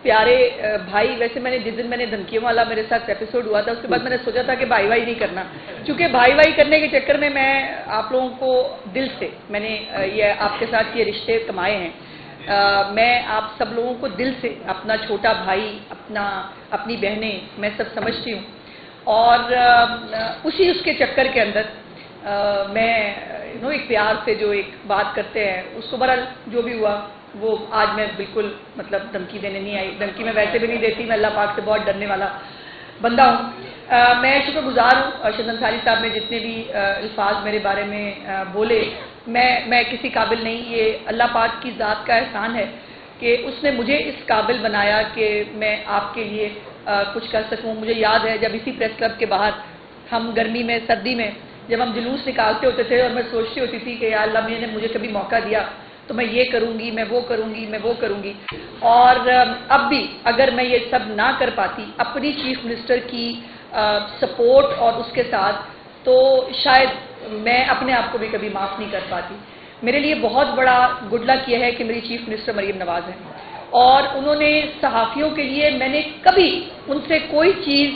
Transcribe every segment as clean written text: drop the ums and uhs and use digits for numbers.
پیارے بھائی، ویسے میں نے جس دن میں نے دھمکیوں والا میرے ساتھ ایپیسوڈ ہوا تھا اس کے بعد میں نے سوچا تھا کہ بھائی بھائی نہیں کرنا، چونکہ بھائی بھائی کرنے کے چکر میں آپ لوگوں کو دل سے میں نے یہ آپ کے ساتھ یہ رشتے کمائے ہیں. میں آپ سب لوگوں کو دل سے اپنا چھوٹا بھائی، اپنی بہنیں میں سب سمجھتی ہوں، اور اس کے چکر کے اندر میں ایک پیار سے جو ایک بات کرتے ہیں اس کو بہرحال جو بھی ہوا وہ آج میں بالکل مطلب دھمکی دینے نہیں آئی. دھمکی میں ویسے بھی نہیں دیتی، میں اللہ پاک سے بہت ڈرنے والا بندہ ہوں. میں شکر گزار ہوں ارشد انصاری صاحب نے جتنے بھی الفاظ میرے بارے میں بولے. میں کسی قابل نہیں، یہ اللہ پاک کی ذات کا احسان ہے کہ اس نے مجھے اس قابل بنایا کہ میں آپ کے لیے کچھ کر سکوں. مجھے یاد ہے جب اسی پریس کلب کے باہر ہم گرمی میں سردی میں جب ہم جلوس نکالتے ہوتے تھے اور میں سوچتی ہوتی تھی کہ یا اللہ نے مجھے کبھی موقع دیا تو میں یہ کروں گی، میں وہ کروں گی، میں وہ کروں گی. اور اب بھی اگر میں یہ سب نہ کر پاتی اپنی چیف منسٹر کی سپورٹ اور اس کے ساتھ، تو شاید میں اپنے آپ کو بھی کبھی معاف نہیں کر پاتی. میرے لیے بہت بڑا گڈ لک یہ ہے کہ میری چیف منسٹر مریم نواز ہیں، اور انہوں نے صحافیوں کے لیے میں نے کبھی ان سے کوئی چیز،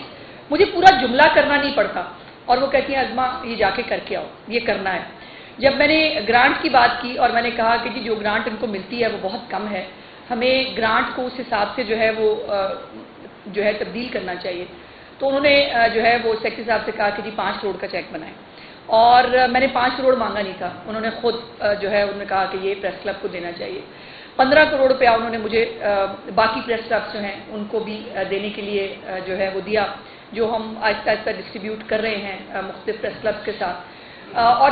مجھے پورا جملہ کرنا نہیں پڑتا اور وہ کہتی ہیں عظمہ یہ جا کے کر کے آؤ، یہ کرنا ہے. جب میں نے گرانٹ کی بات کی اور میں نے کہا کہ جی جو گرانٹ ان کو ملتی ہے وہ بہت کم ہے، ہمیں گرانٹ کو اس حساب سے جو ہے تبدیل کرنا چاہیے، تو انہوں نے جو ہے وہ سیکرٹری صاحب سے کہا کہ جی 5 کروڑ کا چیک بنائیں. اور میں نے 5 کروڑ مانگا نہیں تھا، انہوں نے خود انہوں نے کہا کہ یہ پریس کلب کو دینا چاہیے. 15 کروڑ روپیہ انہوں نے مجھے باقی پریس کلبس جو ہیں ان کو بھی دینے کے لیے وہ دیا، جو ہم آہستہ آہستہ ڈسٹریبیوٹ کر رہے ہیں مختلف پریس کلبس کے ساتھ. اور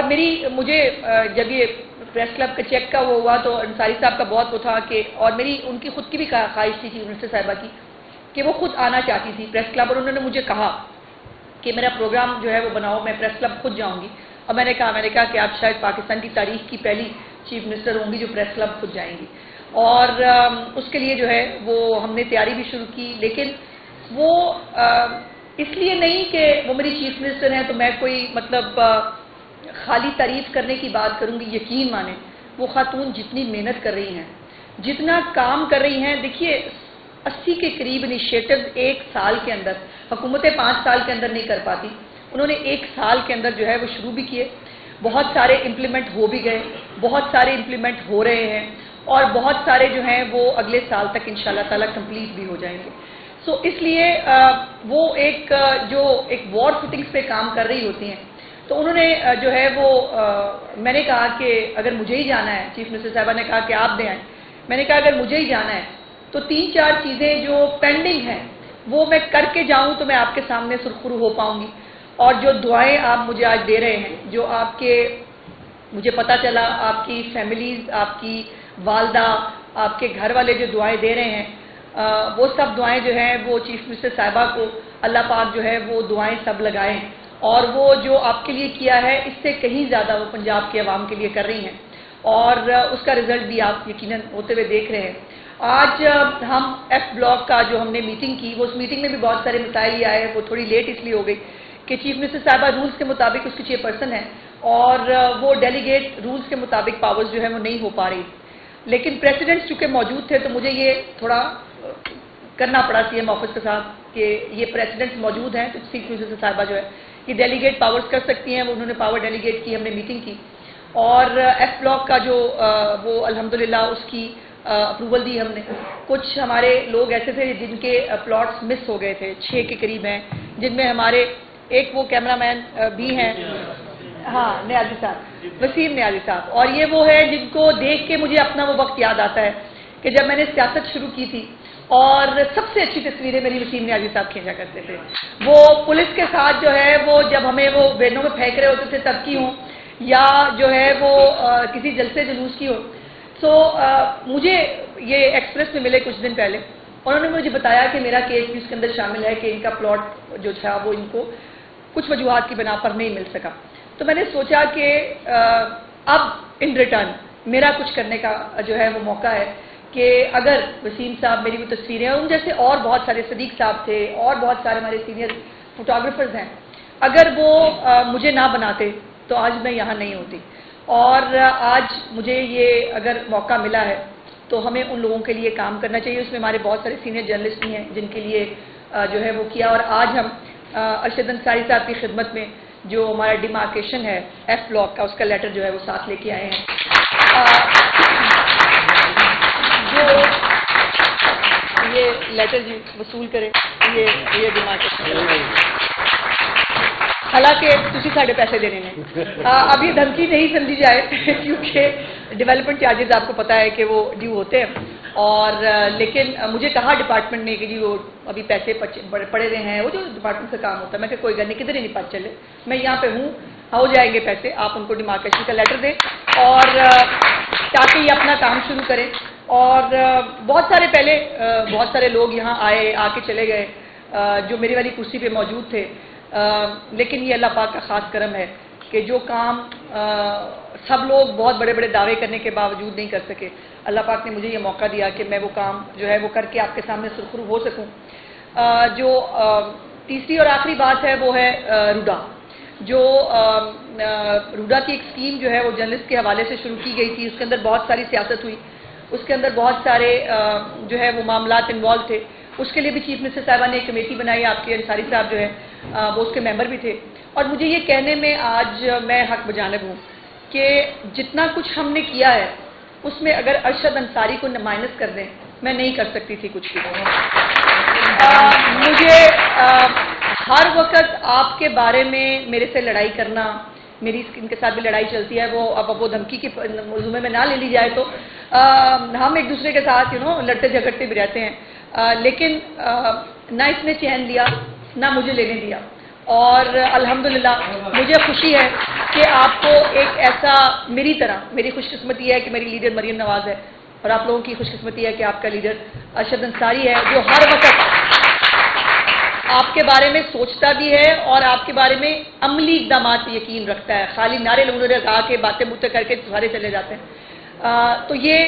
مجھے جب یہ پریس کلب کے چیک کا وہ ہوا تو انصاری صاحب کا بہت وہ تھا کہ، اور ان کی خود کی بھی خواہش تھی منسٹر صاحبہ کی کہ وہ خود آنا چاہتی تھی پریس کلب، اور انہوں نے مجھے کہا کہ میرا پروگرام وہ بناؤ، میں پریس کلب خود جاؤں گی. اور میں نے کہا کہ آپ شاید پاکستان کی تاریخ کی پہلی چیف منسٹر ہوں گی جو پریس کلب خود جائیں گی. اور اس کے لیے وہ ہم نے تیاری بھی شروع کی، لیکن وہ اس لیے نہیں کہ وہ میری چیف منسٹر ہیں تو میں کوئی مطلب خالی تعریف کرنے کی بات کروں گی. یقین مانیں وہ خاتون جتنی محنت کر رہی ہیں، جتنا کام کر رہی ہیں، دیکھیے 80 کے قریب انیشیٹو 1 سال کے اندر، حکومتیں 5 سال کے اندر نہیں کر پاتی، انہوں نے 1 سال کے اندر وہ شروع بھی کیے. بہت سارے امپلیمنٹ ہو بھی گئے، بہت سارے امپلیمنٹ ہو رہے ہیں، اور بہت سارے وہ اگلے سال تک انشاءاللہ تعالی کمپلیٹ بھی ہو جائیں گے. سو اس لیے وہ ایک وار فوٹنگز پہ کام کر رہی ہوتی ہیں. تو انہوں نے میں نے کہا کہ اگر مجھے ہی جانا ہے، چیف منسٹر صاحبہ نے کہا کہ آپ دے آئیں، میں نے کہا اگر مجھے ہی جانا ہے تو 3-4 چیزیں جو پینڈنگ ہیں وہ میں کر کے جاؤں تو میں آپ کے سامنے سرخرو ہو پاؤں گی. اور جو دعائیں آپ مجھے آج دے رہے ہیں، جو مجھے پتا چلا آپ کی فیملیز، آپ کی والدہ، آپ کے گھر والے جو دعائیں دے رہے ہیں، وہ سب دعائیں وہ چیف منسٹر صاحبہ کو اللہ پاک وہ دعائیں سب لگائیں، اور وہ جو آپ کے لیے کیا ہے اس سے کہیں زیادہ وہ پنجاب کے عوام کے لیے کر رہی ہیں، اور اس کا رزلٹ بھی آپ یقیناً ہوتے ہوئے دیکھ رہے ہیں. آج ہم ایف بلاک کا جو ہم نے میٹنگ کی، وہ اس میٹنگ میں بھی بہت سارے مسائل یہ آئے، وہ تھوڑی لیٹ اس لیے ہو گئی کہ چیف منسٹر صاحبہ رولز کے مطابق اس کی چیئرپرسن ہے، اور وہ ڈیلیگیٹ رولز کے مطابق پاورز وہ نہیں ہو پا رہی. لیکن پریسیڈنٹ چونکہ موجود تھے تو مجھے یہ تھوڑا کرنا پڑا سی ایم آفس کے ساتھ کہ یہ پریسیڈنٹ موجود ہیں تو چیف منسٹر صاحبہ یہ ڈیلیگیٹ پاورز کر سکتی ہیں. انہوں نے پاور ڈیلیگیٹ کی، ہم نے میٹنگ کی، اور ایف بلاک کا وہ الحمدللہ اس کی اپروول دی ہم نے. کچھ ہمارے لوگ ایسے تھے جن کے پلاٹس مس ہو گئے تھے، 6 کے قریب ہیں، جن میں ہمارے ایک وہ کیمرہ مین بھی ہیں، ہاں نیازی صاحب، وسیم نیازی صاحب. اور یہ وہ ہے جن کو دیکھ کے مجھے اپنا وہ وقت یاد آتا ہے کہ جب میں نے سیاست شروع کی تھی اور سب سے اچھی تصویریں میری وسیم نیازی صاحب کھینچا کرتے تھے. وہ پولیس کے ساتھ وہ جب ہمیں وہ وینوں میں پھینک رہے ہوتے تھے تب کی ہوں، یا وہ کسی جلسے جلوس کی ہو. سو مجھے یہ ایکسپریس میں ملے کچھ دن پہلے، انہوں نے مجھے بتایا کہ میرا کیس بھی اس کے اندر شامل ہے کہ ان کا پلاٹ جو تھا وہ ان کو کچھ وجوہات کی بنا پر نہیں مل سکا. تو میں نے سوچا کہ اب ان ریٹرن میرا کچھ کرنے کا وہ موقع ہے کہ اگر وسیم صاحب میری وہ تصویریں، ان جیسے اور بہت سارے صدیق صاحب تھے اور بہت سارے ہمارے سینئر فوٹوگرافرز ہیں، اگر وہ مجھے نہ بناتے تو آج میں یہاں نہیں ہوتی. اور آج مجھے یہ اگر موقع ملا ہے تو ہمیں ان لوگوں کے لیے کام کرنا چاہیے. اس میں ہمارے بہت سارے سینئر جرنلسٹ بھی ہیں جن کے لیے جو ہے وہ کیا. اور آج ہم ارشد انصاری صاحب کی خدمت میں جو ہمارا ڈیمارکیشن ہے ایف بلاک کا، اس کا لیٹر جو ہے وہ ساتھ لے کے آئے ہیں. جو یہ لیٹر جی وصول کرے، یہ ڈیمارکیشن، حالانکہ تسی ساڑھے پیسے دینے میں اب یہ دھمکی نہیں سمجھی جائے کیونکہ ڈیولپمنٹ چارجز آپ کو پتہ ہے کہ وہ ڈیو ہوتے ہیں. اور لیکن مجھے کہا ڈپارٹمنٹ نے کہ جی وہ ابھی پیسے پڑے ہوئے ہیں، وہ جو ڈپارٹمنٹ سے کام ہوتا ہے. میں کہ کوئی گل نہیں، کدھر ہی نہیں پتہ چلے، میں یہاں پہ ہوں، ہو جائیں گے پیسے. آپ ان کو ڈیمارکیشن کا لیٹر دیں اور تاکہ یہ اپنا کام شروع کریں. اور بہت سارے لوگ یہاں آئے، آ کے چلے گئے جو میری والی کرسی پہ موجود تھے. لیکن یہ اللہ پاک کا خاص کرم ہے کہ جو کام سب لوگ بہت بڑے بڑے دعوے کرنے کے باوجود نہیں کر سکے، اللہ پاک نے مجھے یہ موقع دیا کہ میں وہ کام جو ہے وہ کر کے آپ کے سامنے سرخرو ہو سکوں. جو تیسری اور آخری بات ہے وہ ہے روڈا. جو روڈا کی ایک اسکیم جو ہے وہ جرنلسٹ کے حوالے سے شروع کی گئی تھی. اس کے اندر بہت ساری سیاست ہوئی، اس کے اندر بہت سارے جو ہے وہ معاملات انوالو تھے. اس کے لیے بھی چیف منسٹر صاحبہ نے ایک کمیٹی بنائی، آپ کے انصاری صاحب جو ہے وہ اس کے ممبر بھی تھے. اور مجھے یہ کہنے میں آج میں حق بجانب ہوں کہ جتنا کچھ ہم نے کیا ہے اس میں اگر ارشد انصاری کو مائنس کر دیں، میں نہیں کر سکتی تھی کچھ بھی. مجھے ہر وقت آپ کے بارے میں میرے سے لڑائی کرنا، میری ان کے ساتھ بھی لڑائی چلتی ہے، اب وہ دھمکی کے موضوع میں نہ لے لی جائے تو ہم ایک دوسرے کے ساتھ لڑتے جھگڑتے بھی رہتے ہیں. لیکن نہ اس نے چین لیا نہ مجھے لینے دیا. اور الحمدللہ مجھے خوشی ہے کہ آپ کو ایک ایسا، میری طرح میری خوش قسمتی ہے کہ میری لیڈر مریم نواز ہے، اور آپ لوگوں کی خوش قسمتی ہے کہ آپ کا لیڈر ارشد انصاری ہے، جو ہر وقت آپ کے بارے میں سوچتا بھی ہے اور آپ کے بارے میں عملی اقدامات پہ یقین رکھتا ہے. خالی نعرے لگا کے باتیں بوتیں کر کے سارے چلے جاتے ہیں. تو یہ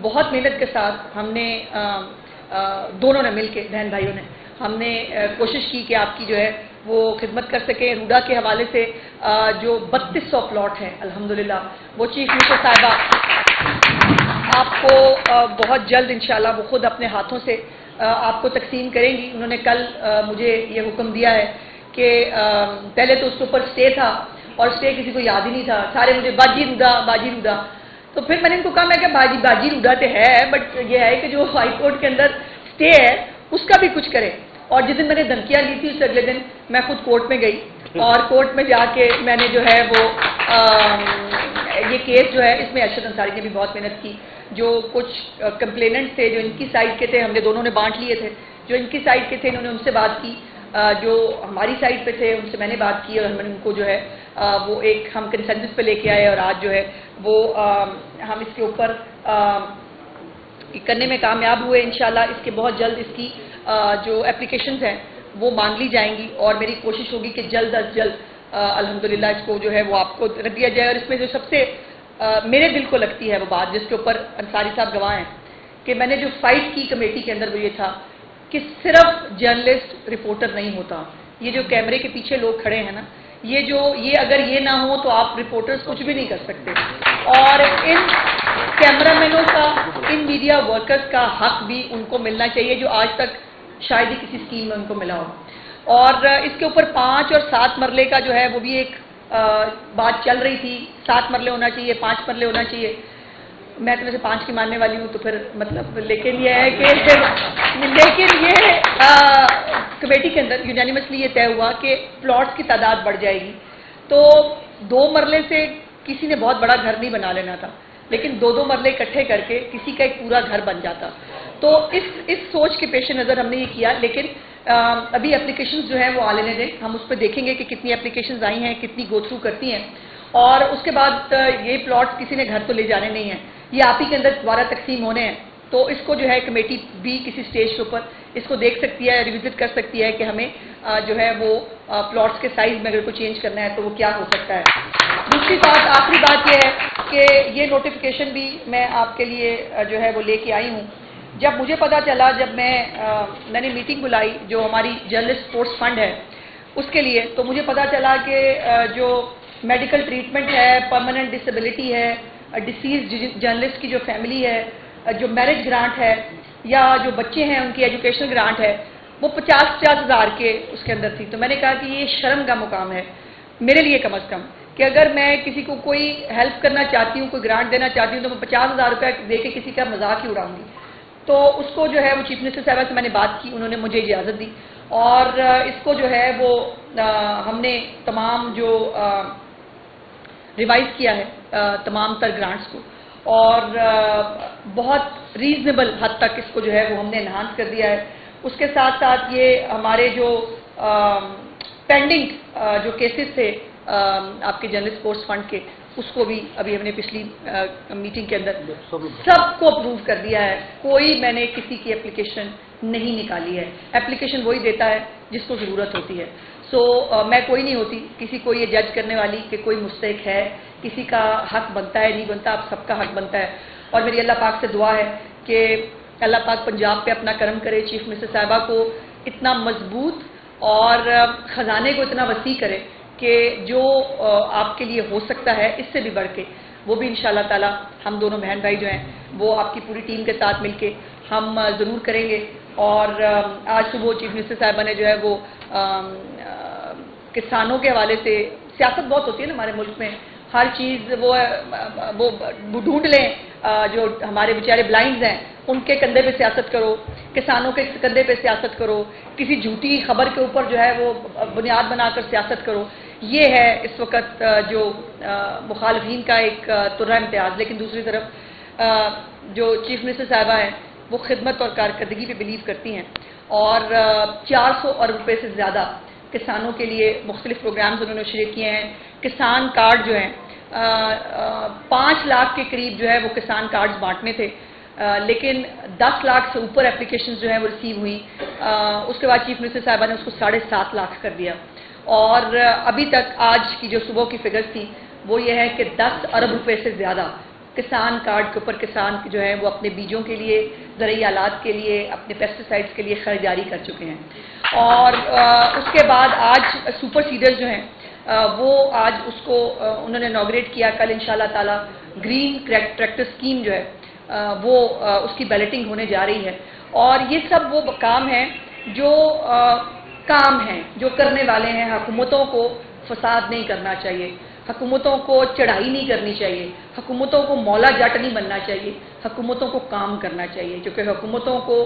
بہت محنت کے ساتھ ہم نے دونوں نے مل کے، بہن بھائیوں نے، ہم نے کوشش کی کہ آپ کی جو ہے وہ خدمت کر سکیں. روڈا کے حوالے سے جو 3200 پلاٹ ہیں الحمدللہ، وہ چیف منسٹر صاحبہ آپ کو بہت جلد انشاءاللہ وہ خود اپنے ہاتھوں سے آپ کو تقسیم کریں گی. انہوں نے کل مجھے یہ حکم دیا ہے کہ پہلے تو اس کے اوپر اسٹے تھا اور اسٹے کسی کو یاد ہی نہیں تھا، سارے مجھے باجی روڈا. تو پھر میں نے ان کو کہا، میں کہ باجی روڈا تو ہے، بٹ یہ ہے کہ جو ہائی کورٹ کے اندر اسٹے ہے اس کا بھی کچھ کرے. اور جس دن میں نے دھمکیاں لی تھی اس اگلے دن میں خود کورٹ میں گئی، اور کورٹ میں جا کے میں نے جو ہے وہ یہ کیس جو ہے اس میں ارشد انصاری نے بھی بہت محنت کی. جو کچھ کمپلیننٹس تھے جو ان کی سائڈ کے تھے، ہم نے دونوں نے بانٹ لیے تھے. جو ان کی سائڈ کے تھے انہوں نے ان سے بات کی، جو ہماری سائڈ پہ تھے ان سے میں نے بات کی، اور ہم نے ان کو جو ہے وہ ایک ہم کنسنسس پہ لے کے آئے. اور آج جو ہے وہ ہم اس کے اوپر کرنے میں کامیاب ہوئے. انشاءاللہ اس کے بہت جلد اس کی جو اپلیکیشنز ہیں وہ مانگ لی جائیں گی، اور میری کوشش ہوگی کہ جلد از جلد الحمدللہ اس کو جو ہے وہ آپ کو رکھ دیا جائے. اور اس میں جو سب سے میرے دل کو لگتی ہے وہ بات، جس کے اوپر انصاری صاحب گواہ ہیں، کہ میں نے جو فائٹ کی کمیٹی کے اندر وہ یہ تھا کہ صرف جرنلسٹ رپورٹر نہیں ہوتا. یہ جو کیمرے کے پیچھے لوگ کھڑے ہیں نا، یہ اگر یہ نہ ہو تو آپ رپورٹرز کچھ بھی نہیں کر سکتے. اور ان کیمرہ مینوں کا، ان میڈیا ورکرز کا حق بھی ان کو ملنا چاہیے جو آج تک شاید ہی کسی اسکیم میں ان کو ملا ہو. اور اس کے اوپر 5 اور 7 مرلے کا جو ہے وہ بھی ایک بات چل رہی تھی. 7 مرلے ہونا چاہیے، 5 مرلے ہونا چاہیے. میں تو ویسے 5 کی ماننے والی ہوں، تو پھر مطلب لیکن یہ ہے کہ لیکن یہ کمیٹی کے اندر یونینیمسلی یہ طے ہوا کہ پلاٹس کی تعداد بڑھ جائے گی. تو 2 مرلے سے کسی نے بہت بڑا گھر نہیں بنا لینا تھا، لیکن 2 مرلے اکٹھے کر کے کسی کا ایک پورا گھر بن جاتا. تو اس سوچ کے پیش نظر ہم نے یہ کیا. لیکن ابھی اپلیکیشنز جو ہیں وہ آ لینے دیں، ہم اس پہ دیکھیں گے کہ کتنی اپلیکیشنز آئی ہیں، کتنی گو تھرو کرتی ہیں. اور اس کے بعد یہ پلاٹس کسی نے گھر تو لے جانے نہیں ہیں، یہ آپ ہی کے اندر دوبارہ تقسیم ہونے ہیں. تو اس کو جو ہے کمیٹی بھی کسی سٹیج کے اوپر اس کو دیکھ سکتی ہے، ریوزٹ کر سکتی ہے کہ ہمیں جو ہے وہ پلاٹس کے سائز میں اگر کوئی چینج کرنا ہے تو وہ کیا ہو سکتا ہے. دوسری بات، آخری بات یہ ہے کہ یہ نوٹیفیکیشن بھی میں آپ کے لیے جو ہے وہ لے کے آئی ہوں. جب مجھے پتا چلا، جب میں نے میٹنگ بلائی جو ہماری جرنلسٹ سپورٹس فنڈ ہے اس کے لیے، تو مجھے پتا چلا کہ جو میڈیکل ٹریٹمنٹ ہے، پرماننٹ ڈسیبلٹی ہے، ڈیسیز جرنلسٹ کی جو فیملی ہے، جو میرج گرانٹ ہے یا جو بچے ہیں ان کی ایجوکیشنل گرانٹ ہے وہ 50-50 ہزار کے اس کے اندر تھی. تو میں نے کہا کہ یہ شرم کا مقام ہے میرے لیے کم از کم کہ اگر میں کسی کو کوئی ہیلپ کرنا چاہتی ہوں, کوئی گرانٹ دینا چاہتی ہوں تو میں 50,000 روپیہ دے کے کسی کا مذاق ہی اڑاؤں گی. تو اس کو جو ہے وہ چیف منسٹر صاحبہ سے میں نے بات کی, انہوں نے مجھے اجازت دی اور اس کو جو ہے وہ ہم نے تمام جو ریوائز کیا ہے تمام تر گرانٹس کو اور بہت ریزنیبل حد تک اس کو جو ہے وہ ہم نے انہانس کر دیا ہے. اس کے ساتھ ساتھ یہ ہمارے جو پینڈنگ جو کیسز تھے آپ کے جنرل اسپورٹس فنڈ کے, اس کو بھی ابھی ہم نے پچھلی میٹنگ کے اندر سب کو اپروو کر دیا ہے. کوئی میں نے کسی کی اپلیکیشن نہیں نکالی ہے. اپلیکیشن وہی دیتا ہے جس کو ضرورت ہوتی ہے. میں کوئی نہیں ہوتی کسی کو یہ جج کرنے والی کہ کوئی مستحق ہے, کسی کا حق بنتا ہے نہیں بنتا, اب سب کا حق بنتا ہے. اور میری اللہ پاک سے دعا ہے کہ اللہ پاک پنجاب پہ اپنا کرم کرے, چیف منسٹر صاحبہ کو اتنا مضبوط اور خزانے کو اتنا وسیع کرے کہ جو آپ کے لیے ہو سکتا ہے اس سے بھی بڑھ کے وہ بھی انشاءاللہ تعالی ہم دونوں بہن بھائی جو ہیں وہ آپ کی پوری ٹیم کے ساتھ مل کے ہم ضرور کریں گے. اور آج صبح چیف منسٹر صاحبہ نے جو ہے وہ کسانوں کے حوالے سے, سیاست بہت ہوتی ہے نا ہمارے ملک میں, ہر چیز وہ ڈھونڈ لیں جو ہمارے بیچارے بلائنڈز ہیں ان کے کندھے پہ سیاست کرو, کسانوں کے کندھے پہ سیاست کرو, کسی جھوٹی خبر کے اوپر جو ہے وہ بنیاد بنا کر سیاست کرو. یہ ہے اس وقت جو مخالفین کا ایک طرح امتیاز. لیکن دوسری طرف جو چیف منسٹر صاحبہ ہیں وہ خدمت اور کارکردگی پہ بلیو کرتی ہیں اور 400 ارب روپے سے زیادہ کسانوں کے لیے مختلف پروگرامز انہوں نے شروع کیے ہیں. کسان کارڈ جو ہیں 5 لاکھ کے قریب جو ہے وہ کسان کارڈز بانٹنے تھے, لیکن 10 لاکھ سے اوپر اپلیکیشنز جو ہیں وہ ریسیو ہوئی. اس کے بعد چیف منسٹر صاحبہ نے اس کو 7.5 لاکھ کر دیا اور ابھی تک آج کی جو صبح کی فگرز تھی وہ یہ ہے کہ 10 ارب روپے سے زیادہ کسان کارڈ کے اوپر کسان جو ہیں وہ اپنے بیجوں کے لیے, زرعی آلات کے لیے, اپنے پیسٹیسائڈز کے لیے خریداری کر چکے ہیں. اور اس کے بعد آج سپر سیڈرز جو ہیں وہ آج اس کو انہوں نے انوگریٹ کیا. کل انشاءاللہ تعالی گرین ٹریکٹر اسکیم جو ہے وہ اس کی بیلٹنگ ہونے جا رہی ہے. اور یہ سب وہ کام ہیں جو کام ہیں جو کرنے والے ہیں. حکومتوں کو فساد نہیں کرنا چاہیے, حکومتوں کو چڑھائی نہیں کرنی چاہیے, حکومتوں کو مولا جٹ نہیں بننا چاہیے, حکومتوں کو کام کرنا چاہیے کیونکہ حکومتوں کو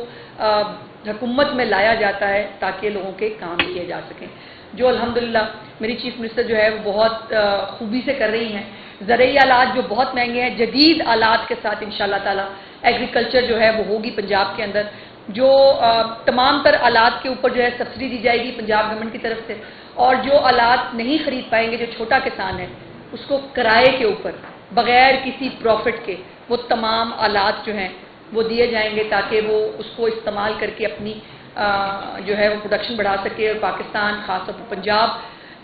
حکومت میں لایا جاتا ہے تاکہ لوگوں کے کام کیے جا سکیں, جو الحمدللہ میری چیف منسٹر جو ہے وہ بہت خوبی سے کر رہی ہیں. زرعی آلات جو بہت مہنگے ہیں, جدید آلات کے ساتھ انشاءاللہ تعالی ایگریکلچر جو ہے وہ ہوگی پنجاب کے اندر. جو تمام تر آلات کے اوپر جو ہے سبسڈی دی جائے گی پنجاب گورنمنٹ کی طرف سے, اور جو آلات نہیں خرید پائیں گے, جو چھوٹا کسان ہے, اس کو کرائے کے اوپر بغیر کسی پروفٹ کے وہ تمام آلات جو ہیں وہ دیے جائیں گے تاکہ وہ اس کو استعمال کر کے اپنی جو ہے وہ پروڈکشن بڑھا سکے. اور پاکستان خاص طور پر پنجاب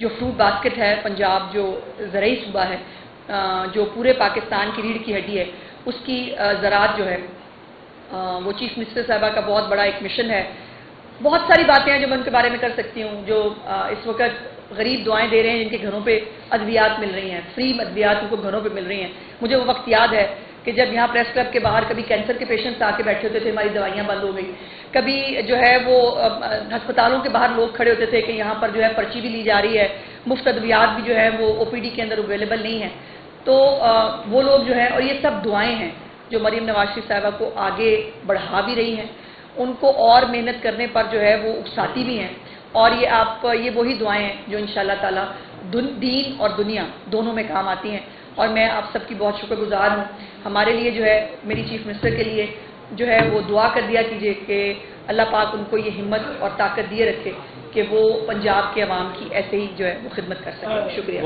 جو فروٹ باسکٹ ہے, پنجاب جو زرعی صوبہ ہے جو پورے پاکستان کی ریڑھ کی ہڈی ہے, اس کی زراعت جو ہے وہ چیف منسٹر صاحبہ کا بہت بڑا ایک مشن ہے. بہت ساری باتیں ہیں جو میں ان کے بارے میں کر سکتی ہوں. جو اس وقت غریب دعائیں دے رہے ہیں جن کے گھروں پہ ادویات مل رہی ہیں, فری ادویات ان کو گھروں پہ مل رہی ہیں. مجھے وہ وقت یاد ہے کہ جب یہاں پریس کلب کے باہر کبھی کینسر کے پیشنٹس آ کے بیٹھے ہوتے تھے, ہماری دوائیاں بند ہو گئی. کبھی جو ہے وہ ہسپتالوں کے باہر لوگ کھڑے ہوتے تھے کہ یہاں پر جو ہے پرچی بھی لی جا رہی ہے, مفت ادویات بھی جو ہے وہ او پی ڈی کے اندر اویلیبل نہیں ہیں. تو وہ لوگ جو ہیں, اور یہ سب دعائیں ہیں جو مریم نواز شریف صاحبہ کو آگے بڑھا بھی رہی ہیں, ان کو اور محنت کرنے پر جو ہے وہ اکساتی بھی ہیں. اور یہ وہی دعائیں ہیں جو انشاءاللہ تعالی دین اور دنیا دونوں میں کام آتی ہیں. اور میں آپ سب کی بہت شکر گزار ہوں. ہمارے لیے جو ہے میری چیف منسٹر کے لیے جو ہے وہ دعا کر دیا کیجیے کہ اللہ پاک ان کو یہ ہمت اور طاقت دیے رکھے کہ وہ پنجاب کے عوام کی ایسے ہی جو ہے وہ خدمت کر سکیں. شکریہ.